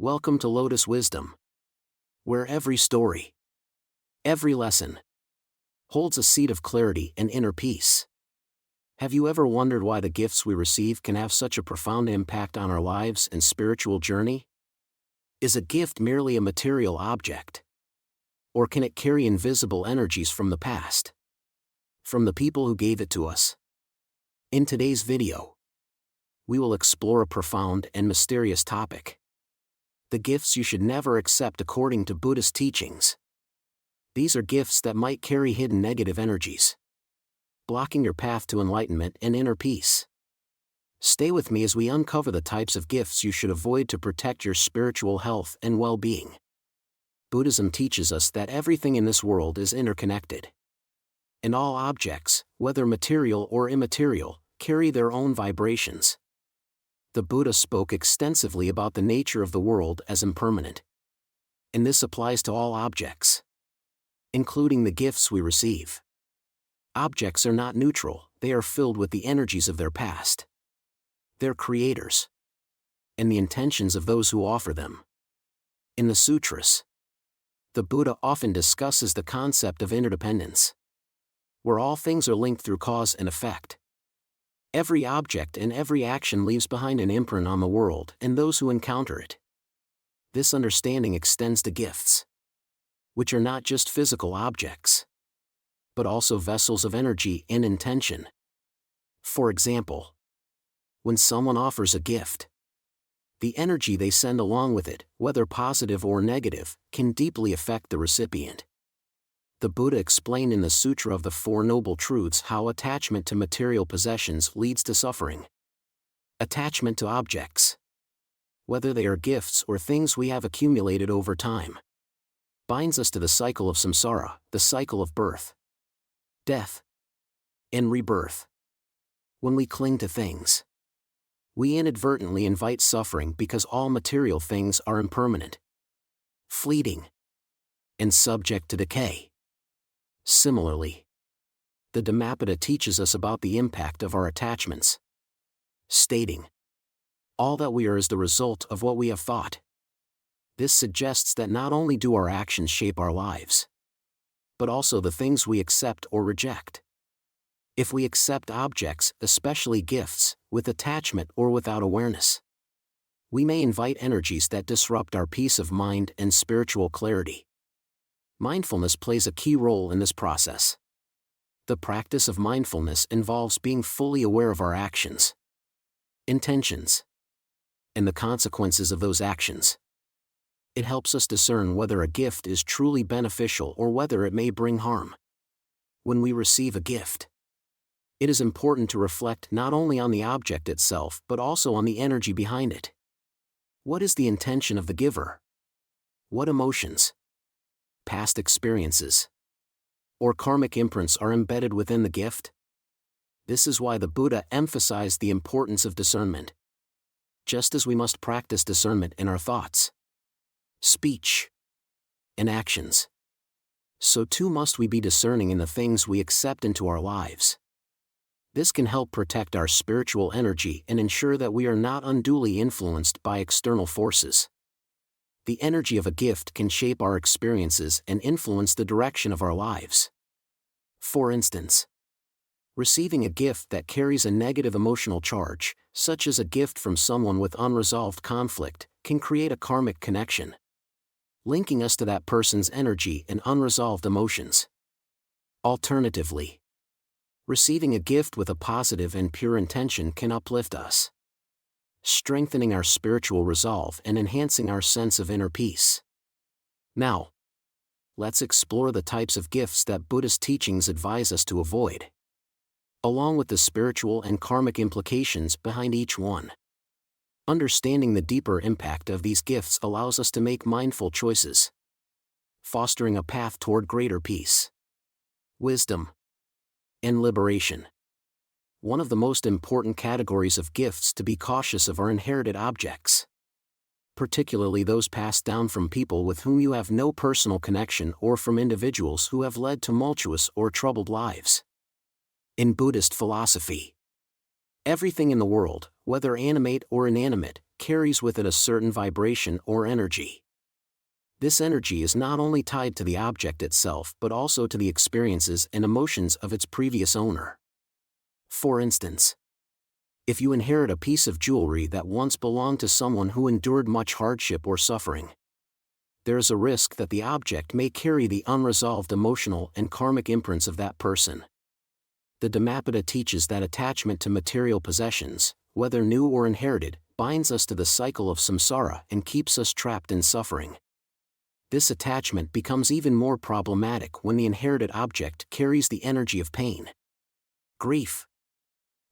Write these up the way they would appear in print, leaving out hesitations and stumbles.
Welcome to Lotus Wisdom, where every story, every lesson, holds a seed of clarity and inner peace. Have you ever wondered why the gifts we receive can have such a profound impact on our lives and spiritual journey? Is a gift merely a material object? Or can it carry invisible energies from the past? From the people who gave it to us? In today's video, we will explore a profound and mysterious topic: the gifts you should never accept according to Buddhist teachings. These are gifts that might carry hidden negative energies, blocking your path to enlightenment and inner peace. Stay with me as we uncover the types of gifts you should avoid to protect your spiritual health and well-being. Buddhism teaches us that everything in this world is interconnected, and all objects, whether material or immaterial, carry their own vibrations. The Buddha spoke extensively about the nature of the world as impermanent. And this applies to all objects, including the gifts we receive. Objects are not neutral, they are filled with the energies of their past, their creators, and the intentions of those who offer them. In the sutras, the Buddha often discusses the concept of interdependence, where all things are linked through cause and effect. Every object and every action leaves behind an imprint on the world and those who encounter it. This understanding extends to gifts, which are not just physical objects, but also vessels of energy and intention. For example, when someone offers a gift, the energy they send along with it, whether positive or negative, can deeply affect the recipient. The Buddha explained in the Sutra of the Four Noble Truths how attachment to material possessions leads to suffering. Attachment to objects, whether they are gifts or things we have accumulated over time, binds us to the cycle of samsara, the cycle of birth, death, and rebirth. When we cling to things, we inadvertently invite suffering because all material things are impermanent, fleeting, and subject to decay. Similarly, the Dhammapada teaches us about the impact of our attachments, stating, "All that we are is the result of what we have thought." This suggests that not only do our actions shape our lives, but also the things we accept or reject. If we accept objects, especially gifts, with attachment or without awareness, we may invite energies that disrupt our peace of mind and spiritual clarity. Mindfulness plays a key role in this process. The practice of mindfulness involves being fully aware of our actions, intentions, and the consequences of those actions. It helps us discern whether a gift is truly beneficial or whether it may bring harm. When we receive a gift, it is important to reflect not only on the object itself but also on the energy behind it. What is the intention of the giver? What emotions, past experiences, or karmic imprints are embedded within the gift? This is why the Buddha emphasized the importance of discernment. Just as we must practice discernment in our thoughts, speech, and actions, so too must we be discerning in the things we accept into our lives. This can help protect our spiritual energy and ensure that we are not unduly influenced by external forces. The energy of a gift can shape our experiences and influence the direction of our lives. For instance, receiving a gift that carries a negative emotional charge, such as a gift from someone with unresolved conflict, can create a karmic connection, linking us to that person's energy and unresolved emotions. Alternatively, receiving a gift with a positive and pure intention can uplift us, strengthening our spiritual resolve and enhancing our sense of inner peace. Now, let's explore the types of gifts that Buddhist teachings advise us to avoid, along with the spiritual and karmic implications behind each one. Understanding the deeper impact of these gifts allows us to make mindful choices, fostering a path toward greater peace, wisdom, and liberation. One of the most important categories of gifts to be cautious of are inherited objects, particularly those passed down from people with whom you have no personal connection or from individuals who have led tumultuous or troubled lives. In Buddhist philosophy, everything in the world, whether animate or inanimate, carries with it a certain vibration or energy. This energy is not only tied to the object itself but also to the experiences and emotions of its previous owner. For instance, if you inherit a piece of jewelry that once belonged to someone who endured much hardship or suffering, there is a risk that the object may carry the unresolved emotional and karmic imprints of that person. The Dhammapada teaches that attachment to material possessions, whether new or inherited, binds us to the cycle of samsara and keeps us trapped in suffering. This attachment becomes even more problematic when the inherited object carries the energy of pain, grief,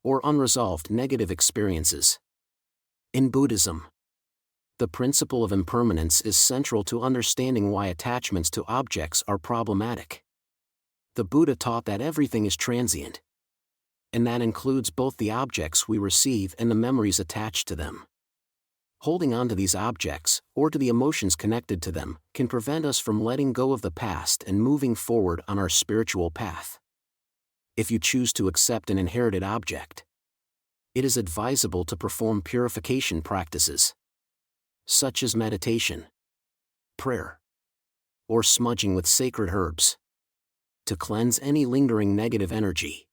or unresolved negative experiences. In Buddhism, the principle of impermanence is central to understanding why attachments to objects are problematic. The Buddha taught that everything is transient, and that includes both the objects we receive and the memories attached to them. Holding on to these objects, or to the emotions connected to them, can prevent us from letting go of the past and moving forward on our spiritual path. If you choose to accept an inherited object, it is advisable to perform purification practices, such as meditation, prayer, or smudging with sacred herbs, to cleanse any lingering negative energy.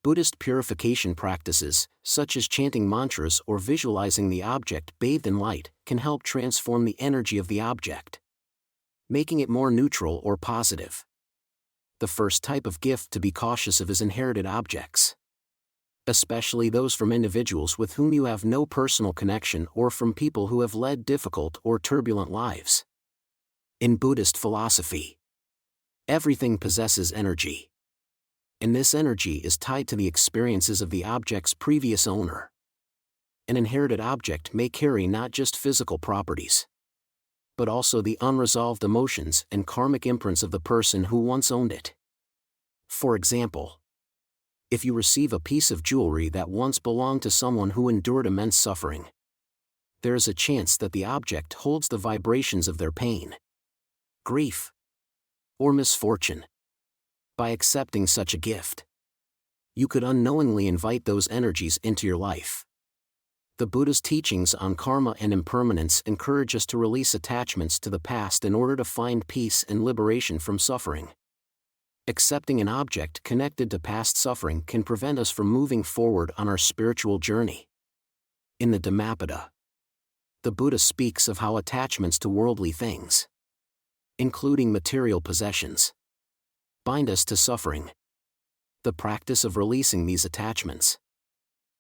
Buddhist purification practices, such as chanting mantras or visualizing the object bathed in light, can help transform the energy of the object, making it more neutral or positive. The first type of gift to be cautious of is inherited objects, especially those from individuals with whom you have no personal connection or from people who have led difficult or turbulent lives. In Buddhist philosophy, everything possesses energy, and this energy is tied to the experiences of the object's previous owner. An inherited object may carry not just physical properties, but also the unresolved emotions and karmic imprints of the person who once owned it. For example, if you receive a piece of jewelry that once belonged to someone who endured immense suffering, there is a chance that the object holds the vibrations of their pain, grief, or misfortune. By accepting such a gift, you could unknowingly invite those energies into your life. The Buddha's teachings on karma and impermanence encourage us to release attachments to the past in order to find peace and liberation from suffering. Accepting an object connected to past suffering can prevent us from moving forward on our spiritual journey. In the Dhammapada, the Buddha speaks of how attachments to worldly things, including material possessions, bind us to suffering. The practice of releasing these attachments,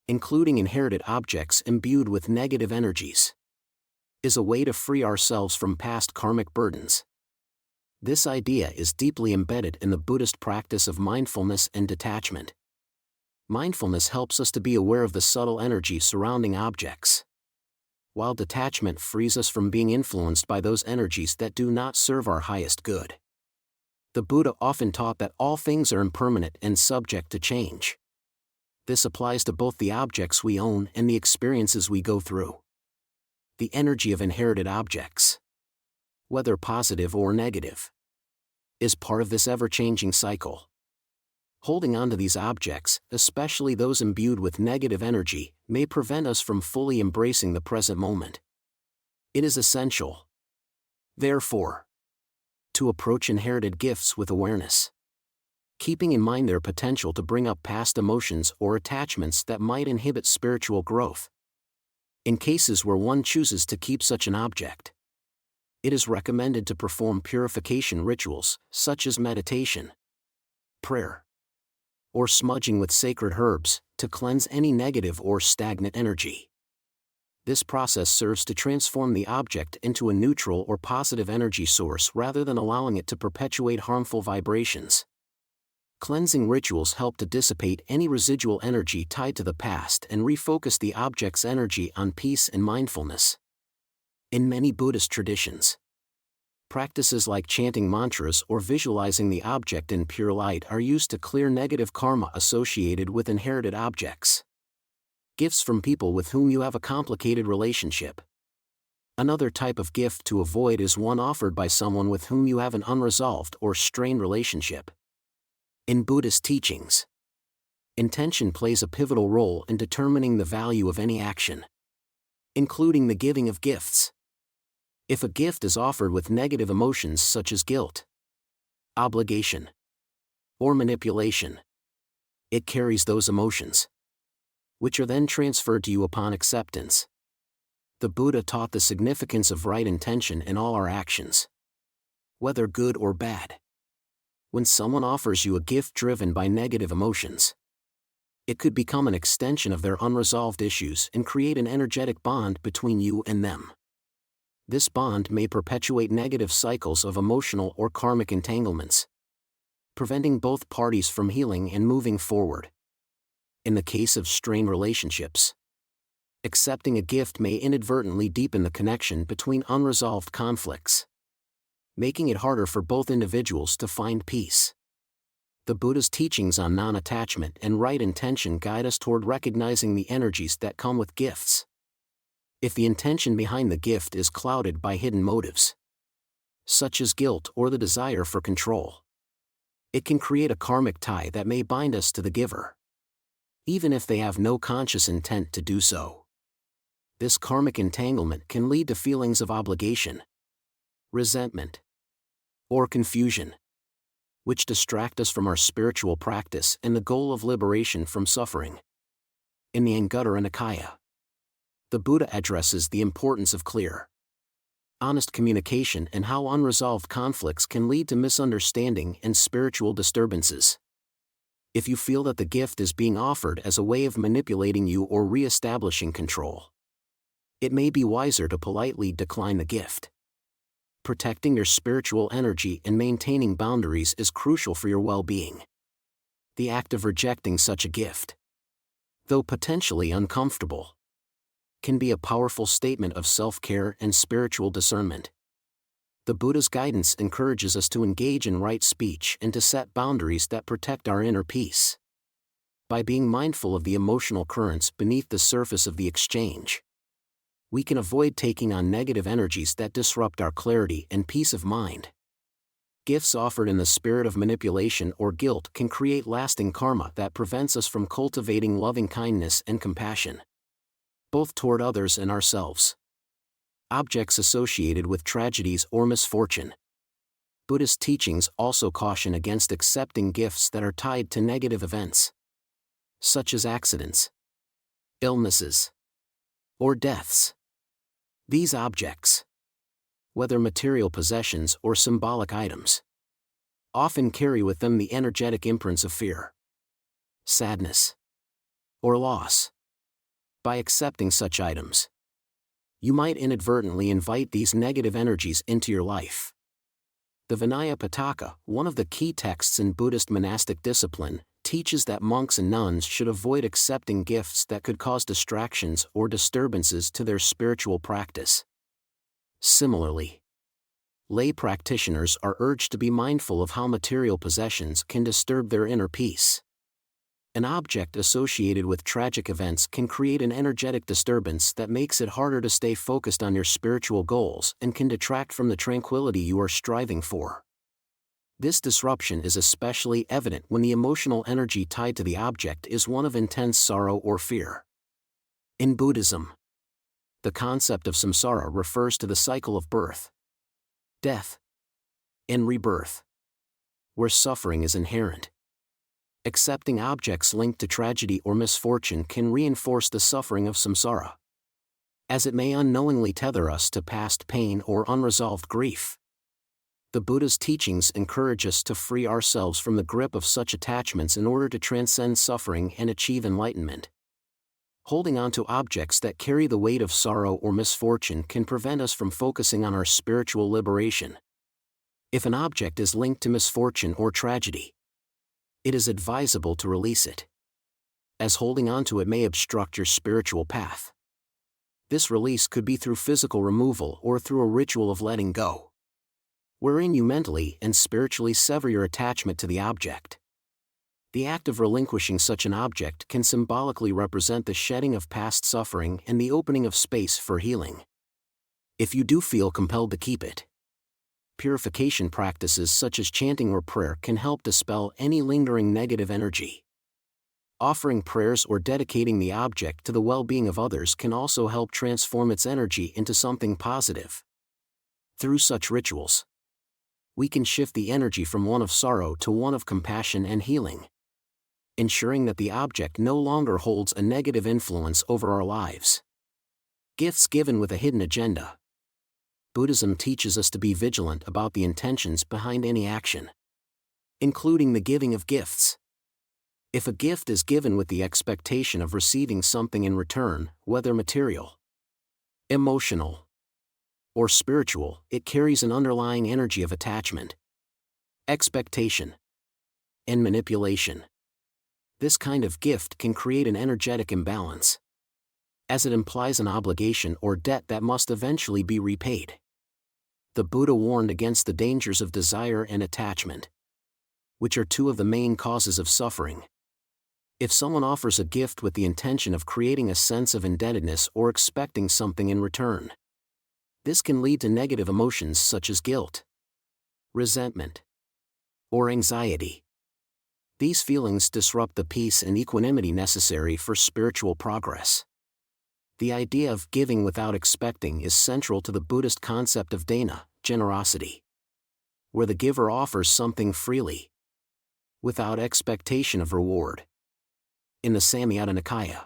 including inherited objects imbued with negative energies, is a way to free ourselves from past karmic burdens. This idea is deeply embedded in the Buddhist practice of mindfulness and detachment. Mindfulness helps us to be aware of the subtle energy surrounding objects, while detachment frees us from being influenced by those energies that do not serve our highest good. The Buddha often taught that all things are impermanent and subject to change. This applies to both the objects we own and the experiences we go through. The energy of inherited objects, whether positive or negative, is part of this ever-changing cycle. Holding on to these objects, especially those imbued with negative energy, may prevent us from fully embracing the present moment. It is essential, therefore, to approach inherited gifts with awareness, keeping in mind their potential to bring up past emotions or attachments that might inhibit spiritual growth. In cases where one chooses to keep such an object, it is recommended to perform purification rituals, such as meditation, prayer, or smudging with sacred herbs, to cleanse any negative or stagnant energy. This process serves to transform the object into a neutral or positive energy source rather than allowing it to perpetuate harmful vibrations. Cleansing rituals help to dissipate any residual energy tied to the past and refocus the object's energy on peace and mindfulness. In many Buddhist traditions, practices like chanting mantras or visualizing the object in pure light are used to clear negative karma associated with inherited objects, gifts from people with whom you have a complicated relationship. Another type of gift to avoid is one offered by someone with whom you have an unresolved or strained relationship. In Buddhist teachings, intention plays a pivotal role in determining the value of any action. including the giving of gifts. If a gift is offered with negative emotions such as guilt, obligation, or manipulation, it carries those emotions, which are then transferred to you upon acceptance. The Buddha taught the significance of right intention in all our actions, whether good or bad. When someone offers you a gift driven by negative emotions, it could become an extension of their unresolved issues and create an energetic bond between you and them. This bond may perpetuate negative cycles of emotional or karmic entanglements, preventing both parties from healing and moving forward. In the case of strained relationships, accepting a gift may inadvertently deepen the connection between unresolved conflicts, making it harder for both individuals to find peace. The Buddha's teachings on non-attachment and right intention guide us toward recognizing the energies that come with gifts. If the intention behind the gift is clouded by hidden motives, such as guilt or the desire for control, it can create a karmic tie that may bind us to the giver, even if they have no conscious intent to do so. This karmic entanglement can lead to feelings of obligation, resentment, or confusion, which distract us from our spiritual practice and the goal of liberation from suffering. In the Anguttara Nikaya, the Buddha addresses the importance of clear, honest communication and how unresolved conflicts can lead to misunderstanding and spiritual disturbances. If you feel that the gift is being offered as a way of manipulating you or re-establishing control, it may be wiser to politely decline the gift. Protecting your spiritual energy and maintaining boundaries is crucial for your well-being. The act of rejecting such a gift, though potentially uncomfortable, can be a powerful statement of self-care and spiritual discernment. The Buddha's guidance encourages us to engage in right speech and to set boundaries that protect our inner peace. By being mindful of the emotional currents beneath the surface of the exchange, we can avoid taking on negative energies that disrupt our clarity and peace of mind. Gifts offered in the spirit of manipulation or guilt can create lasting karma that prevents us from cultivating loving kindness and compassion, both toward others and ourselves. Objects associated with tragedies or misfortune. Buddhist teachings also caution against accepting gifts that are tied to negative events, such as accidents, illnesses, or deaths. These objects, whether material possessions or symbolic items, often carry with them the energetic imprints of fear, sadness, or loss. By accepting such items, you might inadvertently invite these negative energies into your life. The Vinaya Pitaka, one of the key texts in Buddhist monastic discipline, teaches that monks and nuns should avoid accepting gifts that could cause distractions or disturbances to their spiritual practice. Similarly, lay practitioners are urged to be mindful of how material possessions can disturb their inner peace. An object associated with tragic events can create an energetic disturbance that makes it harder to stay focused on your spiritual goals and can detract from the tranquility you are striving for. This disruption is especially evident when the emotional energy tied to the object is one of intense sorrow or fear. In Buddhism, the concept of samsara refers to the cycle of birth, death, and rebirth, where suffering is inherent. Accepting objects linked to tragedy or misfortune can reinforce the suffering of samsara, as it may unknowingly tether us to past pain or unresolved grief. The Buddha's teachings encourage us to free ourselves from the grip of such attachments in order to transcend suffering and achieve enlightenment. Holding on to objects that carry the weight of sorrow or misfortune can prevent us from focusing on our spiritual liberation. If an object is linked to misfortune or tragedy, it is advisable to release it, as holding on to it may obstruct your spiritual path. This release could be through physical removal or through a ritual of letting go, wherein you mentally and spiritually sever your attachment to the object. The act of relinquishing such an object can symbolically represent the shedding of past suffering and the opening of space for healing. If you do feel compelled to keep it, purification practices such as chanting or prayer can help dispel any lingering negative energy. Offering prayers or dedicating the object to the well-being of others can also help transform its energy into something positive. Through such rituals, we can shift the energy from one of sorrow to one of compassion and healing, ensuring that the object no longer holds a negative influence over our lives. Gifts given with a hidden agenda. Buddhism teaches us to be vigilant about the intentions behind any action, including the giving of gifts. If a gift is given with the expectation of receiving something in return, whether material, emotional, or spiritual, it carries an underlying energy of attachment, expectation, and manipulation. This kind of gift can create an energetic imbalance, as it implies an obligation or debt that must eventually be repaid. The Buddha warned against the dangers of desire and attachment, which are two of the main causes of suffering. If someone offers a gift with the intention of creating a sense of indebtedness or expecting something in return, this can lead to negative emotions such as guilt, resentment, or anxiety. These feelings disrupt the peace and equanimity necessary for spiritual progress. The idea of giving without expecting is central to the Buddhist concept of dana, generosity, where the giver offers something freely, without expectation of reward. In the Samyutta Nikaya,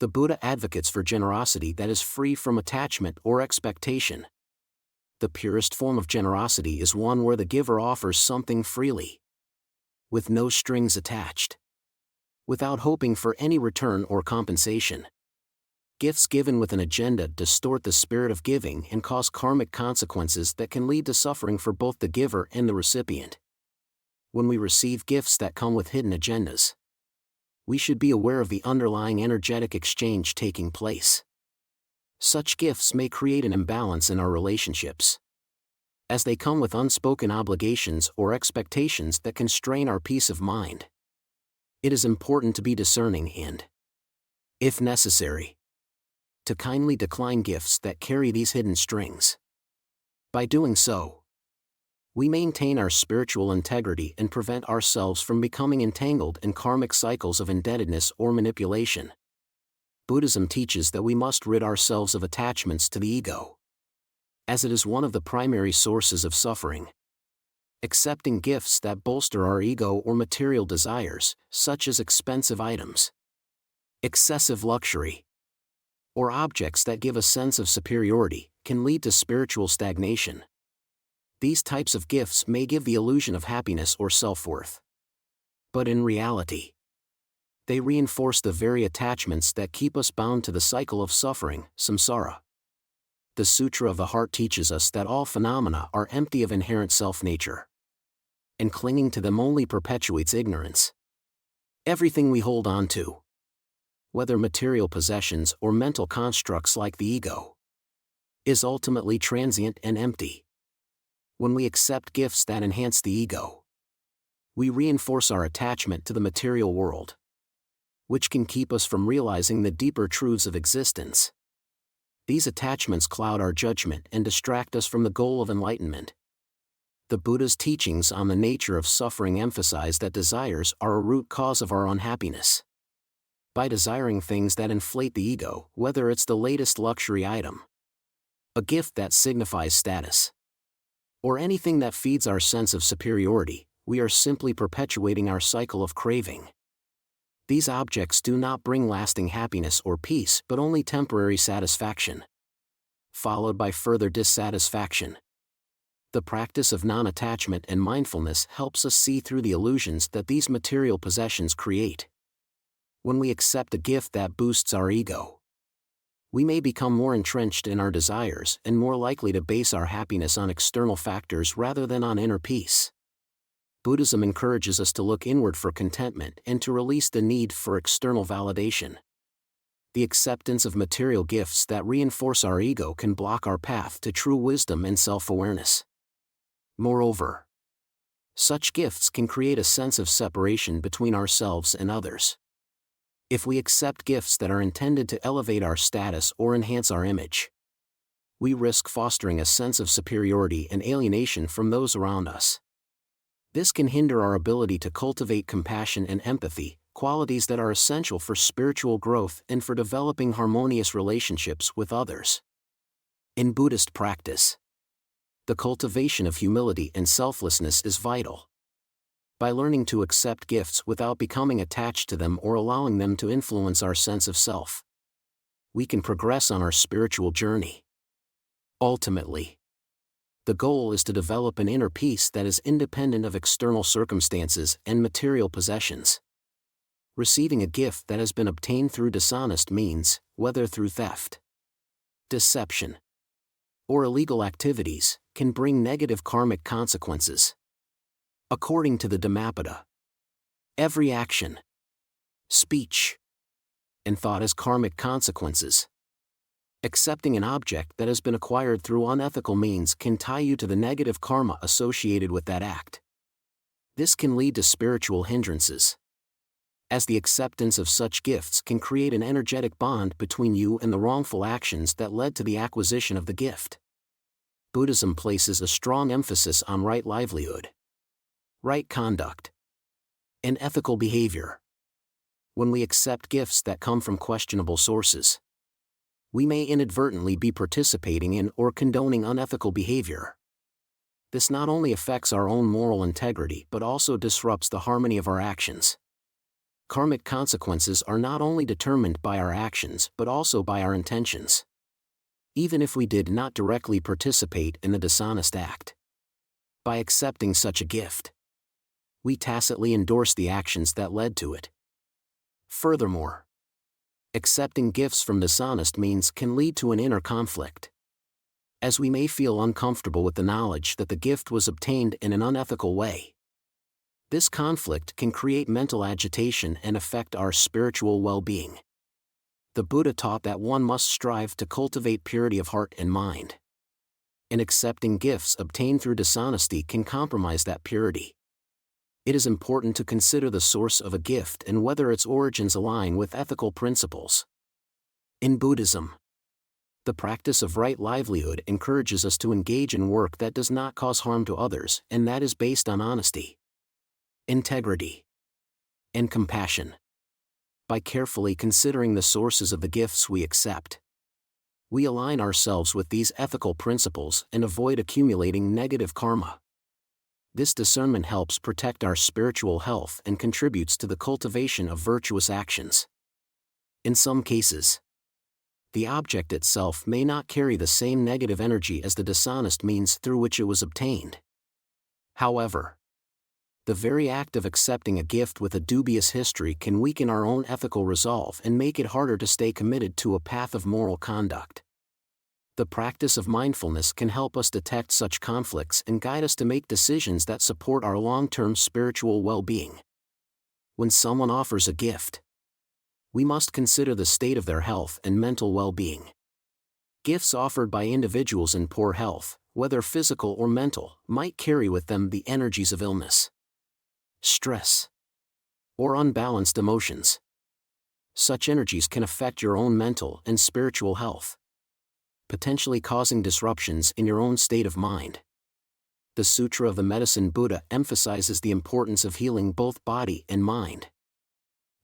the Buddha advocates for generosity that is free from attachment or expectation. The purest form of generosity is one where the giver offers something freely, with no strings attached, without hoping for any return or compensation. Gifts given with an agenda distort the spirit of giving and cause karmic consequences that can lead to suffering for both the giver and the recipient. When we receive gifts that come with hidden agendas, we should be aware of the underlying energetic exchange taking place. Such gifts may create an imbalance in our relationships, as they come with unspoken obligations or expectations that can strain our peace of mind. It is important to be discerning and, if necessary, to kindly decline gifts that carry these hidden strings. By doing so, we maintain our spiritual integrity and prevent ourselves from becoming entangled in karmic cycles of indebtedness or manipulation. Buddhism teaches that we must rid ourselves of attachments to the ego, as it is one of the primary sources of suffering. Accepting gifts that bolster our ego or material desires, such as expensive items, excessive luxury, or objects that give a sense of superiority, can lead to spiritual stagnation. These types of gifts may give the illusion of happiness or self-worth, but in reality, they reinforce the very attachments that keep us bound to the cycle of suffering, samsara. The Sutra of the Heart teaches us that all phenomena are empty of inherent self-nature, and clinging to them only perpetuates ignorance. Everything we hold on to, whether material possessions or mental constructs like the ego, is ultimately transient and empty. When we accept gifts that enhance the ego, we reinforce our attachment to the material world, which can keep us from realizing the deeper truths of existence. These attachments cloud our judgment and distract us from the goal of enlightenment. The Buddha's teachings on the nature of suffering emphasize that desires are a root cause of our unhappiness. By desiring things that inflate the ego, whether it's the latest luxury item, a gift that signifies status, or anything that feeds our sense of superiority, we are simply perpetuating our cycle of craving. These objects do not bring lasting happiness or peace but only temporary satisfaction, followed by further dissatisfaction. The practice of non-attachment and mindfulness helps us see through the illusions that these material possessions create. When we accept a gift that boosts our ego, we may become more entrenched in our desires and more likely to base our happiness on external factors rather than on inner peace. Buddhism encourages us to look inward for contentment and to release the need for external validation. The acceptance of material gifts that reinforce our ego can block our path to true wisdom and self-awareness. Moreover, such gifts can create a sense of separation between ourselves and others. If we accept gifts that are intended to elevate our status or enhance our image, we risk fostering a sense of superiority and alienation from those around us. This can hinder our ability to cultivate compassion and empathy, qualities that are essential for spiritual growth and for developing harmonious relationships with others. In Buddhist practice, the cultivation of humility and selflessness is vital. By learning to accept gifts without becoming attached to them or allowing them to influence our sense of self, we can progress on our spiritual journey. Ultimately, the goal is to develop an inner peace that is independent of external circumstances and material possessions. Receiving a gift that has been obtained through dishonest means, whether through theft, deception, or illegal activities, can bring negative karmic consequences. According to the Dhammapada, every action, speech, and thought has karmic consequences. Accepting an object that has been acquired through unethical means can tie you to the negative karma associated with that act. This can lead to spiritual hindrances, as the acceptance of such gifts can create an energetic bond between you and the wrongful actions that led to the acquisition of the gift. Buddhism places a strong emphasis on right livelihood, right conduct, and ethical behavior. When we accept gifts that come from questionable sources, we may inadvertently be participating in or condoning unethical behavior. This not only affects our own moral integrity but also disrupts the harmony of our actions. Karmic consequences are not only determined by our actions but also by our intentions. Even if we did not directly participate in the dishonest act, by accepting such a gift, we tacitly endorse the actions that led to it. Furthermore, accepting gifts from dishonest means can lead to an inner conflict, as we may feel uncomfortable with the knowledge that the gift was obtained in an unethical way. This conflict can create mental agitation and affect our spiritual well-being. The Buddha taught that one must strive to cultivate purity of heart and mind. And accepting gifts obtained through dishonesty can compromise that purity. It is important to consider the source of a gift and whether its origins align with ethical principles. In Buddhism, the practice of right livelihood encourages us to engage in work that does not cause harm to others and that is based on honesty, integrity, and compassion. By carefully considering the sources of the gifts we accept, we align ourselves with these ethical principles and avoid accumulating negative karma. This discernment helps protect our spiritual health and contributes to the cultivation of virtuous actions. In some cases, the object itself may not carry the same negative energy as the dishonest means through which it was obtained. However, the very act of accepting a gift with a dubious history can weaken our own ethical resolve and make it harder to stay committed to a path of moral conduct. The practice of mindfulness can help us detect such conflicts and guide us to make decisions that support our long-term spiritual well-being. When someone offers a gift, we must consider the state of their health and mental well-being. Gifts offered by individuals in poor health, whether physical or mental, might carry with them the energies of illness, stress, or unbalanced emotions. Such energies can affect your own mental and spiritual health, potentially causing disruptions in your own state of mind. The Sutra of the Medicine Buddha emphasizes the importance of healing both body and mind.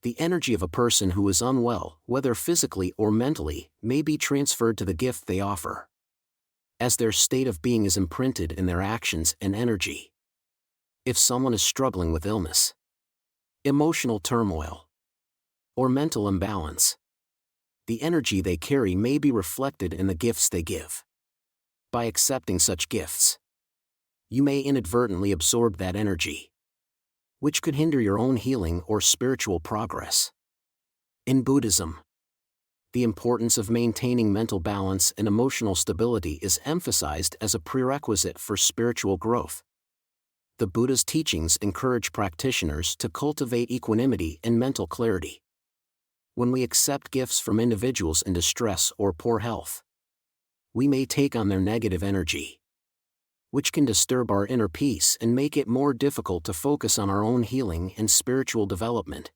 The energy of a person who is unwell, whether physically or mentally, may be transferred to the gift they offer, as their state of being is imprinted in their actions and energy. If someone is struggling with illness, emotional turmoil, or mental imbalance, the energy they carry may be reflected in the gifts they give. By accepting such gifts, you may inadvertently absorb that energy, which could hinder your own healing or spiritual progress. In Buddhism, the importance of maintaining mental balance and emotional stability is emphasized as a prerequisite for spiritual growth. The Buddha's teachings encourage practitioners to cultivate equanimity and mental clarity. When we accept gifts from individuals in distress or poor health, we may take on their negative energy, which can disturb our inner peace and make it more difficult to focus on our own healing and spiritual development.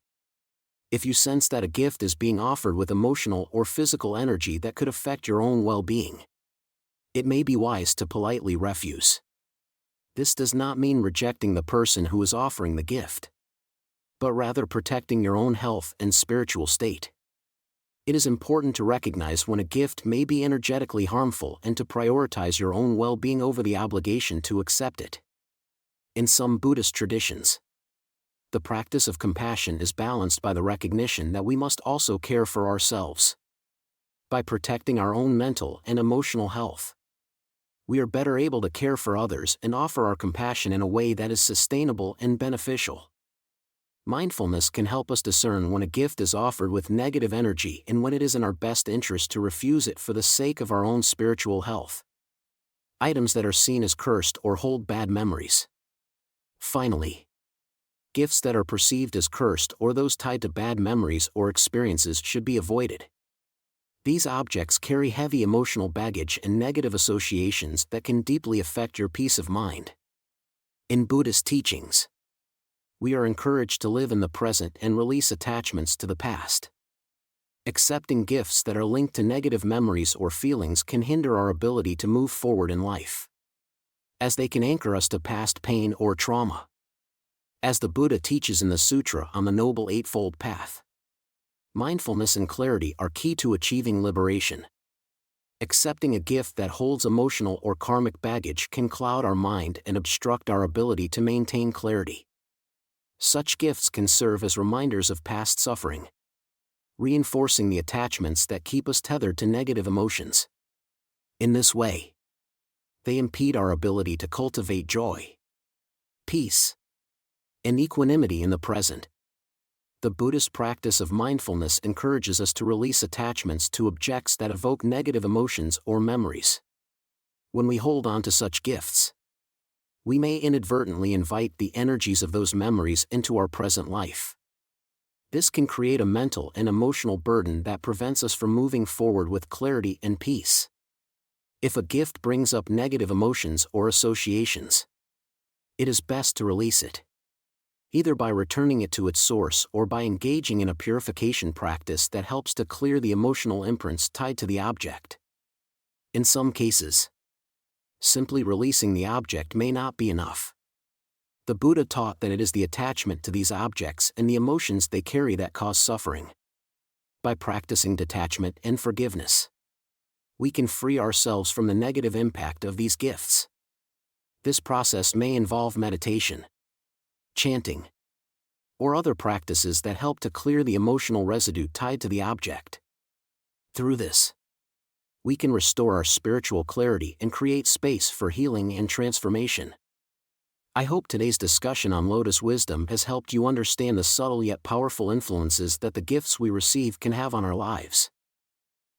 If you sense that a gift is being offered with emotional or physical energy that could affect your own well-being, it may be wise to politely refuse. This does not mean rejecting the person who is offering the gift. but rather protecting your own health and spiritual state. It is important to recognize when a gift may be energetically harmful and to prioritize your own well-being over the obligation to accept it. In some Buddhist traditions, the practice of compassion is balanced by the recognition that we must also care for ourselves. By protecting our own mental and emotional health, we are better able to care for others and offer our compassion in a way that is sustainable and beneficial. Mindfulness can help us discern when a gift is offered with negative energy and when it is in our best interest to refuse it for the sake of our own spiritual health. Items that are seen as cursed or hold bad memories. Finally, gifts that are perceived as cursed or those tied to bad memories or experiences should be avoided. These objects carry heavy emotional baggage and negative associations that can deeply affect your peace of mind. In Buddhist teachings, we are encouraged to live in the present and release attachments to the past. Accepting gifts that are linked to negative memories or feelings can hinder our ability to move forward in life, as they can anchor us to past pain or trauma. As the Buddha teaches in the Sutra on the Noble Eightfold Path, mindfulness and clarity are key to achieving liberation. Accepting a gift that holds emotional or karmic baggage can cloud our mind and obstruct our ability to maintain clarity. Such gifts can serve as reminders of past suffering, reinforcing the attachments that keep us tethered to negative emotions. In this way, they impede our ability to cultivate joy, peace, and equanimity in the present. The Buddhist practice of mindfulness encourages us to release attachments to objects that evoke negative emotions or memories. When we hold on to such gifts, we may inadvertently invite the energies of those memories into our present life. This can create a mental and emotional burden that prevents us from moving forward with clarity and peace. If a gift brings up negative emotions or associations, it is best to release it, either by returning it to its source or by engaging in a purification practice that helps to clear the emotional imprints tied to the object. In some cases, simply releasing the object may not be enough. The Buddha taught that it is the attachment to these objects and the emotions they carry that cause suffering. By practicing detachment and forgiveness, we can free ourselves from the negative impact of these gifts. This process may involve meditation, chanting, or other practices that help to clear the emotional residue tied to the object. Through this, we can restore our spiritual clarity and create space for healing and transformation. I hope today's discussion on Lotus Wisdom has helped you understand the subtle yet powerful influences that the gifts we receive can have on our lives.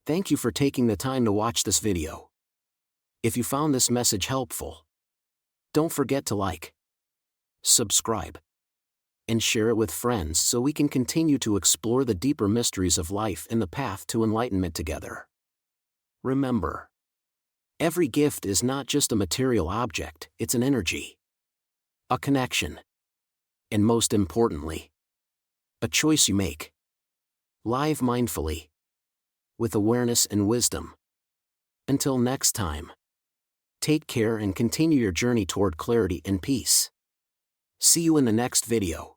Thank you for taking the time to watch this video. If you found this message helpful, don't forget to like, subscribe, and share it with friends so we can continue to explore the deeper mysteries of life and the path to enlightenment together. Remember, every gift is not just a material object, it's an energy, a connection, and most importantly, a choice you make. Live mindfully, with awareness and wisdom. Until next time, take care and continue your journey toward clarity and peace. See you in the next video.